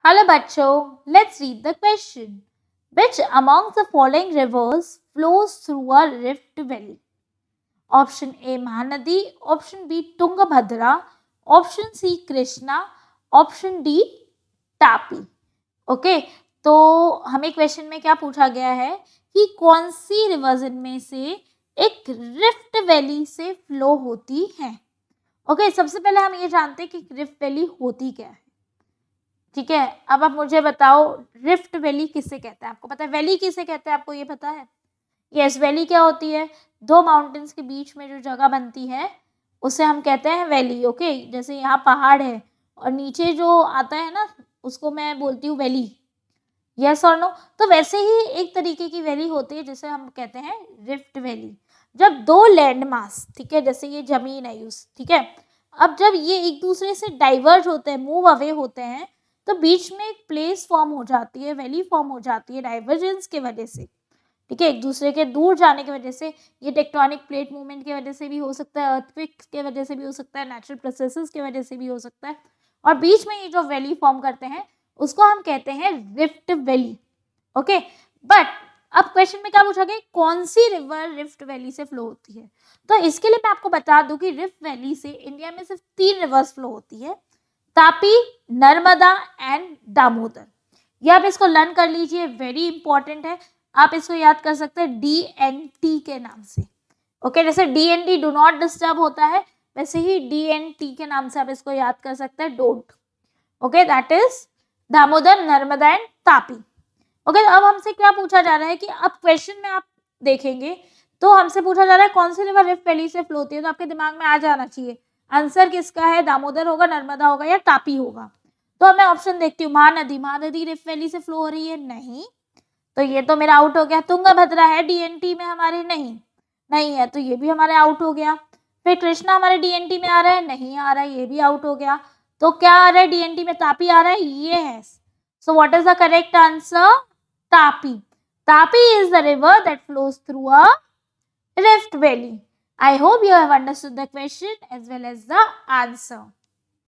Hello बच्चों, let's read the question. Which among the following rivers flows through a rift valley? Option A Mahanadi, Option B Tungabhadra, Option C Krishna, Option D Tapi. Okay, तो हमें question में क्या पूछा गया है कि कौन सी रिवर्स इनमें से एक रिफ्ट वैली से फ्लो होती है. ओके, सबसे पहले हम ये जानते हैं कि रिफ्ट वैली होती क्या है. ठीक है, अब आप मुझे बताओ रिफ्ट वैली किसे कहते हैं. आपको पता है वैली किसे कहते हैं, आपको ये पता है? यस, वैली क्या होती है? दो माउंटेन्स के बीच में जो जगह बनती है उसे हम कहते हैं वैली. ओके, जैसे यहाँ पहाड़ है और नीचे जो आता है ना उसको मैं बोलती हूँ वैली. यस और नो? तो वैसे ही एक तरीके की वैली होती है जिसे हम कहते हैं रिफ्ट वैली. जब दो लैंड मास, ठीक है, जैसे ये जमीन है यूज, ठीक है, अब जब ये एक दूसरे से डाइवर्ज होते हैं, मूव अवे होते हैं, तो बीच में एक प्लेस फॉर्म हो जाती है, वैली फॉर्म हो जाती है डाइवर्जेंस के वजह से. ठीक है, एक दूसरे के दूर जाने की वजह से. ये टेक्टोनिक प्लेट मूवमेंट की वजह से भी हो सकता है, अर्थक्वेक के वजह से भी हो सकता है, नेचुरल प्रोसेसेस की वजह से भी हो सकता है. और बीच में ये जो वैली फॉर्म करते हैं उसको हम कहते हैं रिफ्ट वैली. ओके, बट अब क्वेश्चन में क्या पूछा गया, कौन सी रिवर रिफ्ट वैली से फ्लो होती है. तो इसके लिए मैं आपको बता दूं कि रिफ्ट वैली से इंडिया में सिर्फ 3 रिवर्स फ्लो होती है, तापी, नर्मदा एंड दामोदर. ये आप इसको लर्न कर लीजिए, वेरी इंपॉर्टेंट है. आप इसको याद कर सकते हैं DNT के नाम से. ओके, जैसे DNT डू नॉट डिस्टर्ब होता है, वैसे ही DNT के नाम से आप इसको याद कर सकते हैं, don't. Okay, that is Damodar, Narmada and Tapi. Okay, तो अब हमसे क्या पूछा जा रहा है कि अब क्वेश्चन में आप देखेंगे तो हमसे पूछा जा रहा है कौन सी रिवर रिफ्ट वैली से फ्लो होती है. तो आपके दिमाग में आ जाना चाहिए आंसर किसका है, दामोदर होगा, नर्मदा होगा या तापी होगा. तो अब मैं ऑप्शन देखती हूँ. महानदी, महानदी रिफ्ट वैली से फ्लो हो रही है, नहीं, तो ये तो मेरा आउट हो गया. तुंगभद्रा है DNT में हमारे, नहीं, नहीं है, तो ये भी हमारे आउट हो गया. फिर कृष्णा हमारे DNT में आ रहा है, नहीं आ रहा है, ये भी आउट हो गया. तो क्या आ रहा है DNT में, तापी आ रहा है, ये है. So what is the correct answer, Tapi. Tapi is the river that flows through a rift valley. I hope you have understood the question as well as the answer.